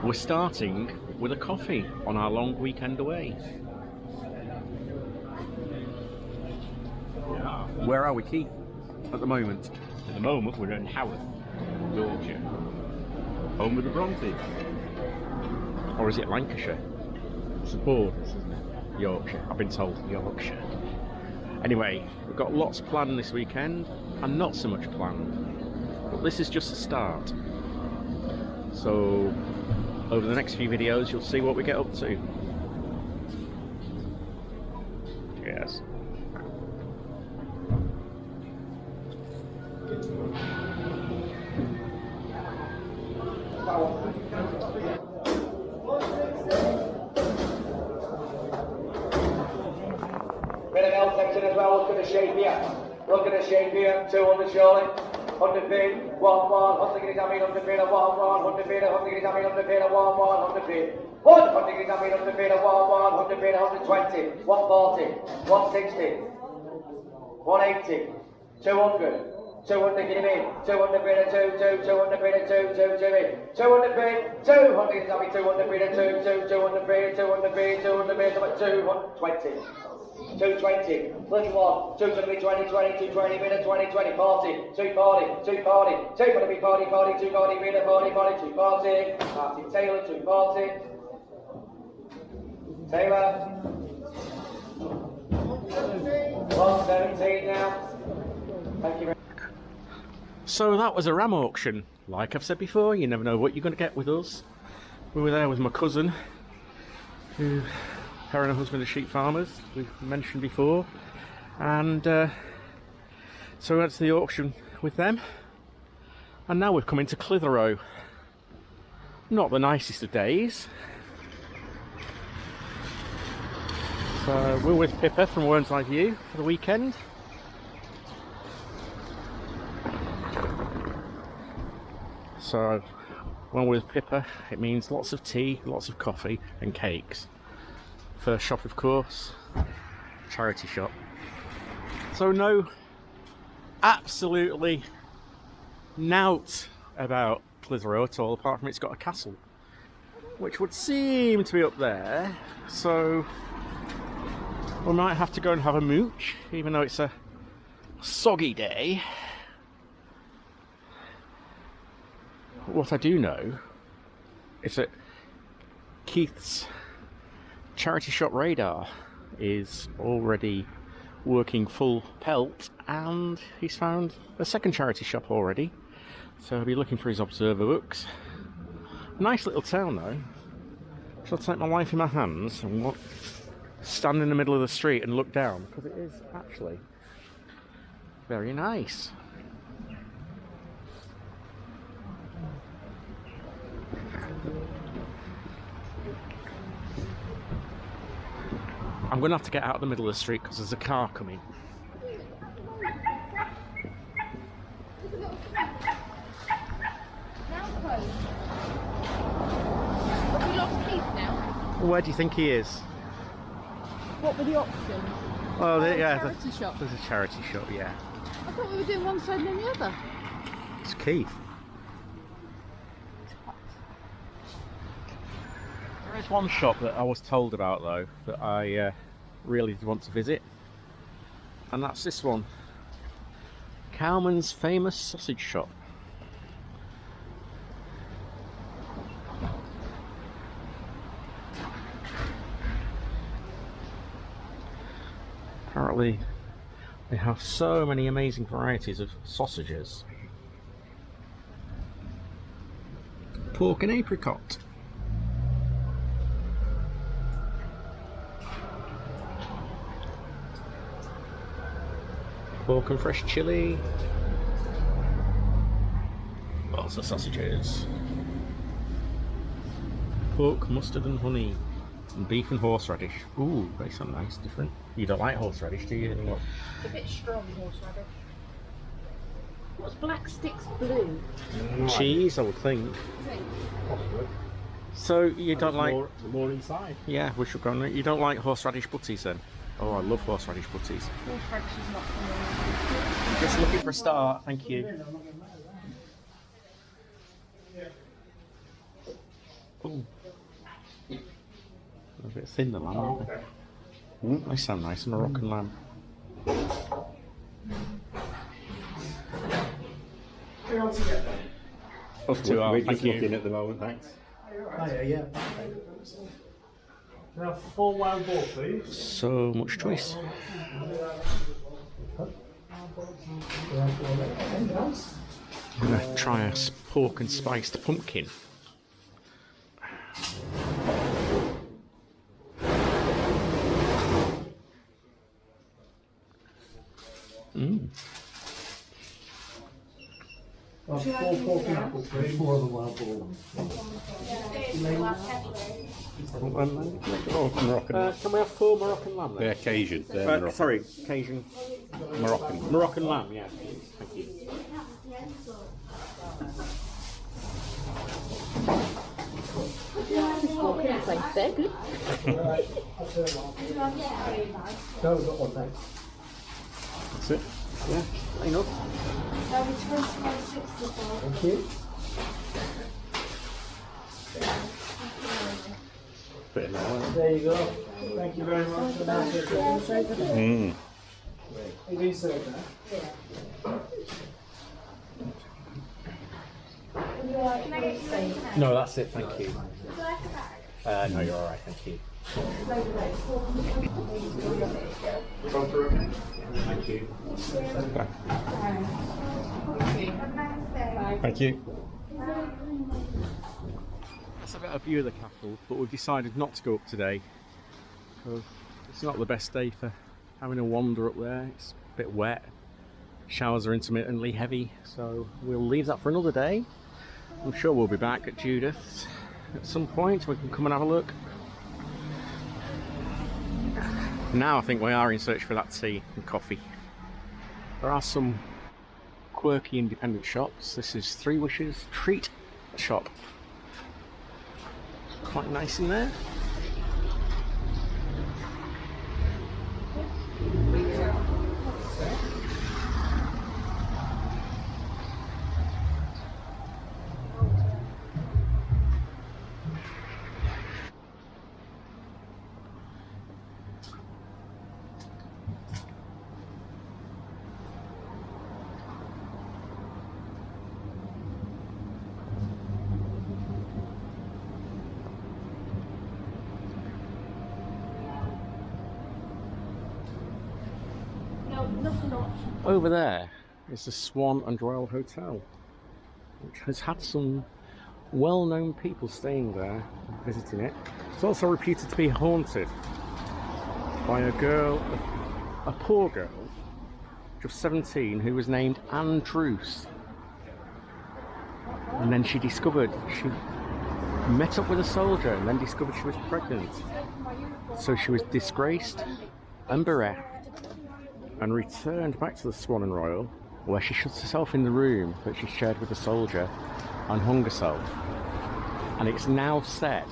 we're starting with a coffee on our long weekend away. Where are we, Keith, at the moment? At the moment, we're in Haworth, Yorkshire, home of the Brontes. Or is it Lancashire? It's the borders, isn't it? Yorkshire. I've been told Yorkshire. Anyway, we've got lots planned this weekend, and not so much planned. But this is just the start. So, over the next few videos, you'll see what we get up to. Cheers. Bit of L section as well, look at the shape here. Look at the shape here, 200 surely. 100 feet, 1 1, 100 degrees, I mean 100 feet, 1 1, 100 feet, 100 degrees, I mean 100 feet, 1 1, 100 feet. 100 degrees, I mean 100 feet, 1 1, 100 feet, 120, 140, 160, 180, 200. 200 give me, 200 feet, 2, 2, 200 feet, 2, 2, 2 feet, 200 feet, 200 feet, 200 feet, 2, 2, 200 feet, 200 feet, 200 feet, 220. 220, little one, 220, 20, 20, 220, meter, 20, 20, 40, 240, 240, 240, 40, 40, 240, meter, 40, 40, 240, Martin Taylor, 240, Taylor, 117 now, thank you very much. So that was a ram auction. Like I've said before, you never know what you're going to get with us. We were there with my cousin, who... her and her husband are sheep farmers, we've mentioned before, and so we went to the auction with them, and now we've come into Clitheroe. Not the nicest of days. So we're with Pippa from Whernside View for the weekend. So when we're with Pippa, it means lots of tea, lots of coffee and cakes. First shop, of course, charity shop. So no, absolutely nout about Clitheroe at all, apart from it's got a castle, which would seem to be up there. So we might have to go and have a mooch, even though it's a soggy day. What I do know is that Keith's charity shop radar is already working full pelt, and he's found a second charity shop already, so he'll be looking for his observer books. Nice little town though. Shall I take my life in my hands and stand in the middle of the street and look down, because it is actually very nice. I'm going to have to get out of the middle of the street because there's a car coming. Have we lost Keith now? Where do you think he is? What were the options? Oh, yeah, charity shop. There's a charity shop, yeah. I thought we were doing one side and then the other. It's Keith. There is one shop that I was told about though that I really did want to visit, and that's this one, Cowman's famous sausage shop. Apparently they have so many amazing varieties of sausages. Pork and apricot. Pork and fresh chilli. Lots of sausages. Pork, mustard and honey. And beef and horseradish. Ooh, they sound nice, different. You don't like horseradish, do you? What? It's a bit strong, horseradish. What's black sticks blue? Cheese, I would think. Possibly. So you don't like... More inside. Yeah, we should go on. You don't like horseradish butties then? Oh, I love horseradish butties. Horseradish is not for me. Just looking for a start, thank you. A bit thin, the lamb, aren't they? They sound nice, Moroccan lamb. Up to our, We're thank just you. looking at the moment, thanks. Now, 4 wild boar, please. So much choice. I'm going to try a pork and spiced pumpkin. Well, 4 pork and apple, please. 4 of the wild boar. Moroccan. Can we have 4 Moroccan lamb then? They're Cajun. They're Moroccan. Sorry, Cajun. Moroccan. Moroccan lamb, yeah. Thank you. They're good. No, we've got one, thanks. That's it. Yeah, enough. Thank you. There you go. Thank you very much for that. It is served now. No, that's it, thank you. No, you're alright, thank you. Thank you. Thank you. That's a better view of the castle, but we've decided not to go up today because it's not the best day for having a wander up there. It's a bit wet, showers are intermittently heavy, so we'll leave that for another day. I'm sure we'll be back at Judith's at some point. We can come and have a look. Now I think we are in search for that tea and coffee. There are some quirky independent shops. This is Three Wishes Treat Shop. Quite nice in there. Over there is the Swan and Royal Hotel, which has had some well-known people staying there and visiting it. It's also reputed to be haunted by a girl, a poor girl, just 17, who was named Anne Druce. And then she met up with a soldier and then discovered she was pregnant. So she was disgraced and bereft and returned back to the Swan and Royal, where she shuts herself in the room that she shared with the soldier and hung herself. And it's now said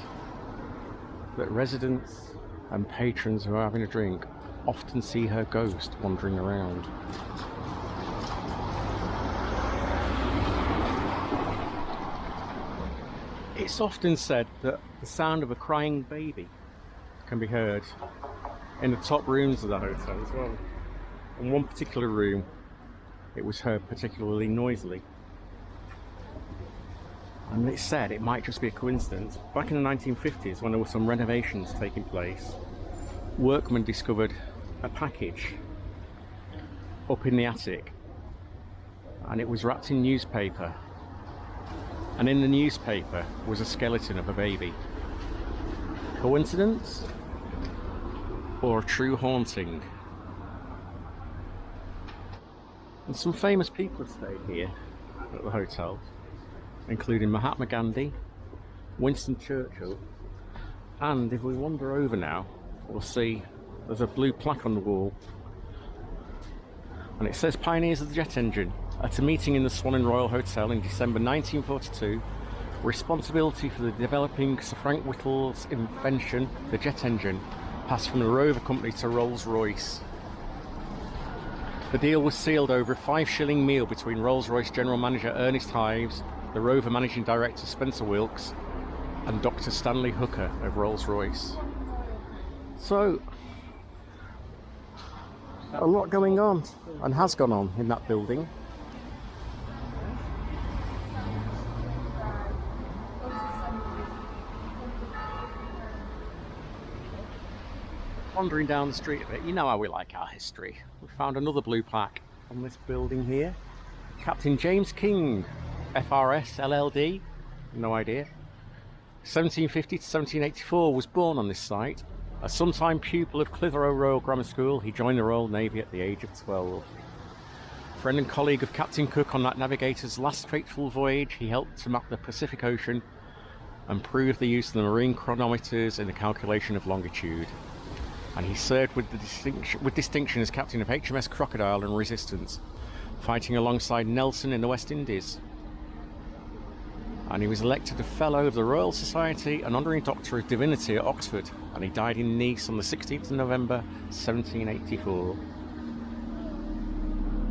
that residents and patrons who are having a drink often see her ghost wandering around. It's often said that the sound of a crying baby can be heard in the top rooms of the hotel as well. In one particular room, it was heard particularly noisily. And it's said it might just be a coincidence. Back in the 1950s, when there were some renovations taking place, workmen discovered a package up in the attic, and it was wrapped in newspaper. And in the newspaper was a skeleton of a baby. Coincidence? Or a true haunting? And some famous people have stayed here at the hotel, including Mahatma Ghandi, Winston Churchill, and if we wander over now, we'll see there's a blue plaque on the wall, and it says Pioneers of the Jet Engine. At a meeting in the Swan and Royal Hotel in December 1942, responsibility for the developing Sir Frank Whittle's invention, the jet engine, passed from the Rover Company to Rolls-Royce. The deal was sealed over a 5-shilling meal between Rolls-Royce General Manager Ernest Hives, the Rover Managing Director Spencer Wilkes, and Dr. Stanley Hooker of Rolls-Royce. So, a lot going on, and has gone on in that building. Wandering down the street a bit, you know how we like our history. We found another blue plaque on this building here. Captain James King, FRS LLD, no idea. 1750 to 1784 was born on this site. A sometime pupil of Clitheroe Royal Grammar School, he joined the Royal Navy at the age of 12. Friend and colleague of Captain Cook on that navigator's last fateful voyage, he helped to map the Pacific Ocean and prove the use of the marine chronometers in the calculation of longitude. And he served with distinction as captain of HMS Crocodile and Resistance, fighting alongside Nelson in the West Indies. And he was elected a Fellow of the Royal Society and Honorary Doctor of Divinity at Oxford, and he died in Nice on the 16th of November 1784.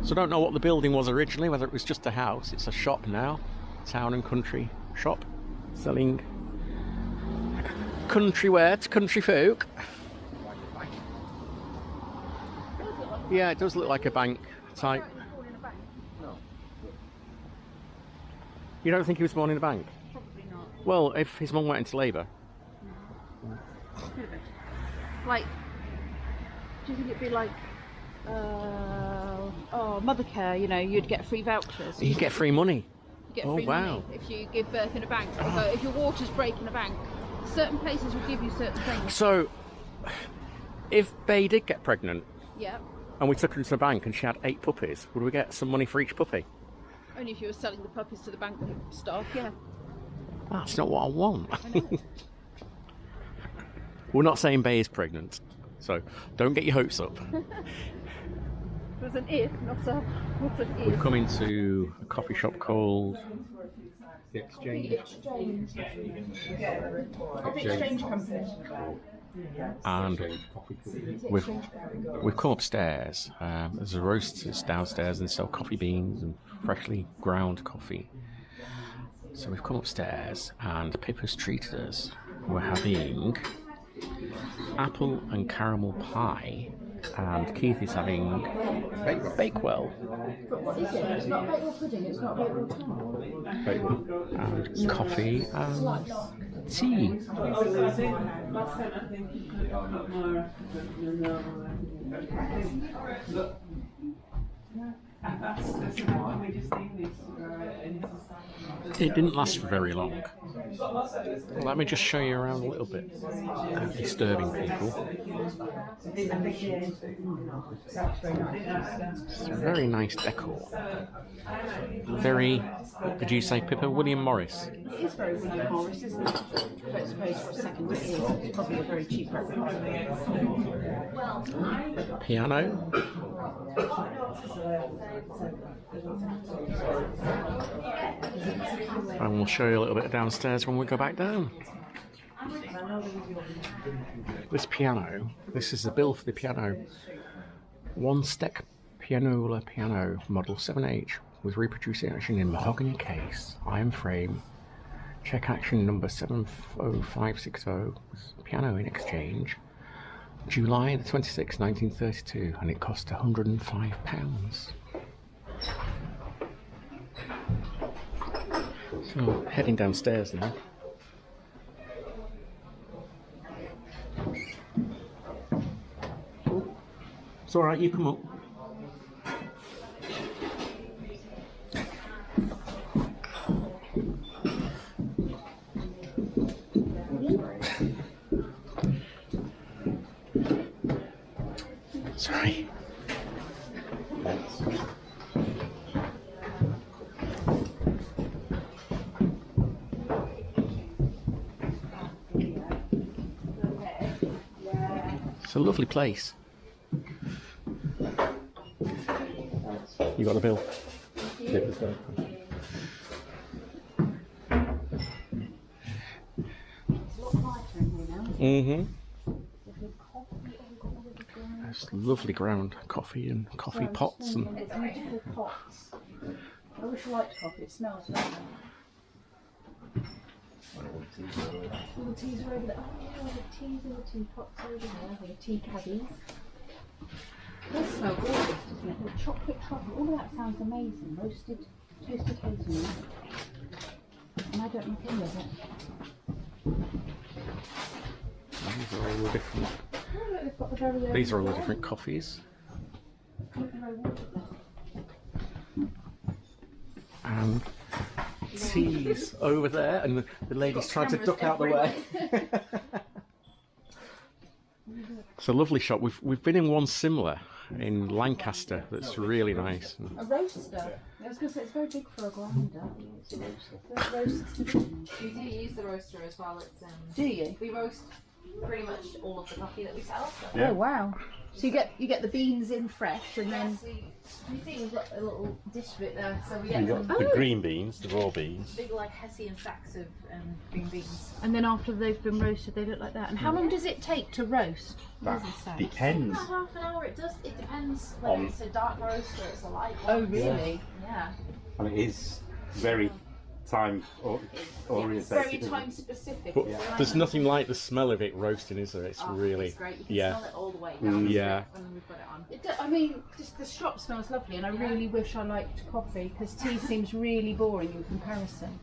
So I don't know what the building was originally, whether it was just a house. It's a shop now, town and country shop, selling country wear to country folk. Yeah, it does look like a bank type. You don't think he was born in a bank? Probably not. Well, if his mum went into labour. Like, do you think it'd be like, mother care, you know, you'd get free vouchers. You get free money. You get Oh, free wow. money if you give birth in a bank. Although if your waters break in a bank, certain places will give you certain things. So, if Bay did get pregnant Yeah. and we took her to a bank and she had 8 puppies, would we get some money for each puppy? Only if you were selling the puppies to the bank staff, yeah. That's not what I want. I know. We're not saying Bay is pregnant, so don't get your hopes up. It was an if, not a what an We've if. come into a coffee shop called The Exchange. Exchange company. And we've come upstairs. There's a roasters downstairs and sell coffee beans and freshly ground coffee. So we've come upstairs and Pippa's treated us. We're having apple and caramel pie, and Keith is having Bakewell. What is it? It's not Bakewell pudding, it's not Bakewell tea. And coffee and tea. It didn't last for very long. Let me just show you around a little bit. Disturbing people. It's a very nice decor. Very, what did you say, Pippa? William Morris. It is very William Morris, isn't it? But I suppose for a second it is. It's probably a very cheap replica. Piano. And we'll show you a little bit downstairs when we go back down. This piano, this is the bill for the piano. One-step pianola piano, model 7H, with reproducing action in mahogany case, iron frame. Check action number 70560, piano in exchange. July the 26th, 1932, and it cost £105. So, heading downstairs now. It's alright, you come up. Sorry. It's a lovely place. You got the bill? Mm-hmm. There's lovely ground coffee and coffee pots and It's beautiful pots. I wish I liked coffee, it smells lovely. All the teas are over there. Oh yeah, all the teas and the teapots over there, all the tea caddies. It does smell gorgeous, doesn't it? The chocolate truffle, all of that sounds amazing. Roasted, toasted hazelnut. And I don't know anything with it. These are all the different. Oh, look, they've got the very These are all the different coffees. Clitheroe water there. And teas over there, and the lady's trying to duck out the way. It's a lovely shop. We've been in one similar in Lancaster that's really nice. A roaster. I was going to say it's very big for a grinder. We do use the roaster as well. It's Do you? we roast pretty much all of the coffee that we sell. So. Yeah. Oh wow! So you get the beans in fresh, and then Yes, you see we've got a little dish of it there, so we get You got some the green beans, the raw beans. big like Hessian sacks of green beans. after they've been roasted, they look like that. And how long does it take to roast? That Does it say? depends. About half an hour. It depends whether On- it's a dark roast or it's a light Oh one. really? Yeah. And it is very time It's orientated. very isn't it? time specific. But there's nothing like the smell of it roasting, is there? It's really, It's great. You can yeah. smell it all the way down. Yeah. When we put it on. I mean, just the shop smells lovely, and I really wish I liked coffee because tea seems really boring in comparison.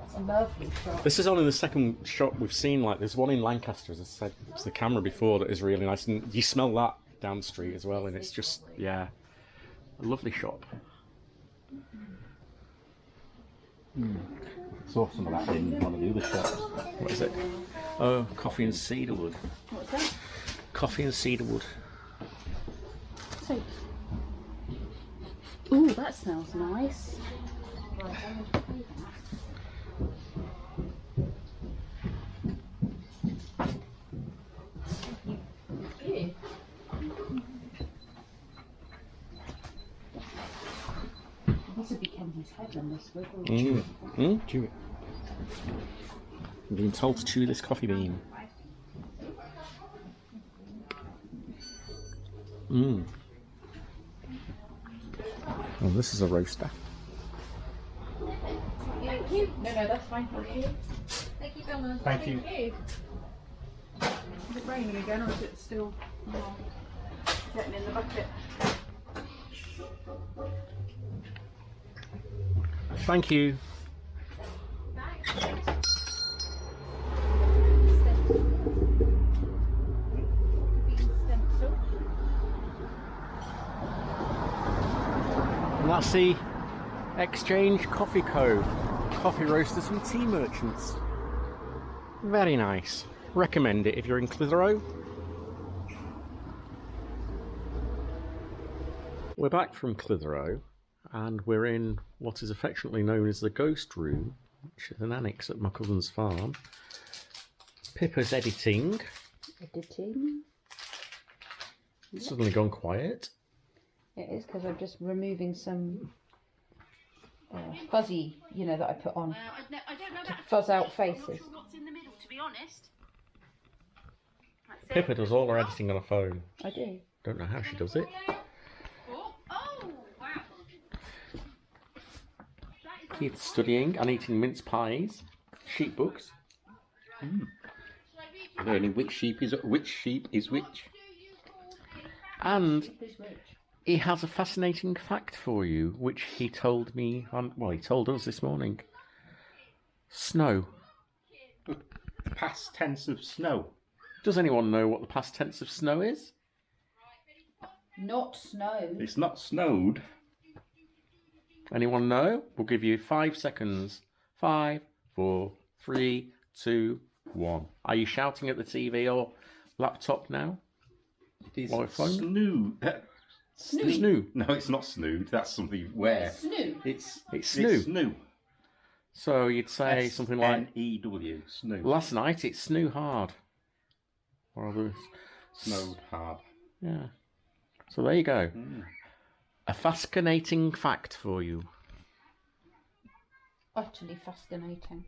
It's a lovely shop. This is only the second shop we've seen. Like, there's one in Lancaster, as I said, it's the camera before that is really nice, and you smell that down the street as well, and it's just, yeah, a lovely shop. Saw some of that in one of the other shops. What is it? Oh, coffee and cedarwood. What's that? Coffee and cedarwood. So, ooh, that smells nice. This would be Kenji's heaven, this would, wouldn't it? Chew it. I'm being told to chew this coffee bean. Oh, this is a roaster. Thank you. No, that's fine, thank you. Thank you, Bill. Thank you. Is it raining again, or is it still getting in the bucket? Thank you. And that's the Exchange Coffee Co. Coffee roasters and tea merchants. Very nice. Recommend it if you're in Clitheroe. We're back from Clitheroe and we're in what is affectionately known as the Ghost Room, which is an annex at my cousin's farm. Pippa's editing. It's suddenly gone quiet. It is because I'm just removing some fuzzy, that I put on I don't know to fuzz out faces. what's in the middle, to be honest. Pippa does all her editing on her phone. I do. Don't know how she does it. Oh, wow. Keith's studying and eating mince pies, sheep books. Learning which sheep is which. And Who's which? he has a fascinating fact for you, which he told me he told us this morning. Snow. Past tense of snow. Does anyone know what the past tense of snow is? Not snow. It's not snowed. Anyone know? We'll give you 5 seconds. 5, 4, 3, 2, 1. Are you shouting at the TV or laptop now? It is Or phone? snoo. Snoo. No, it's not snooed. That's something where. Snoo. It's snoo. snoo. So you'd say something like, S-N-E-W. Snoo. last night it snoo hard. Or others. Snowed hard. Yeah. So there you go. A fascinating fact for you. Utterly fascinating.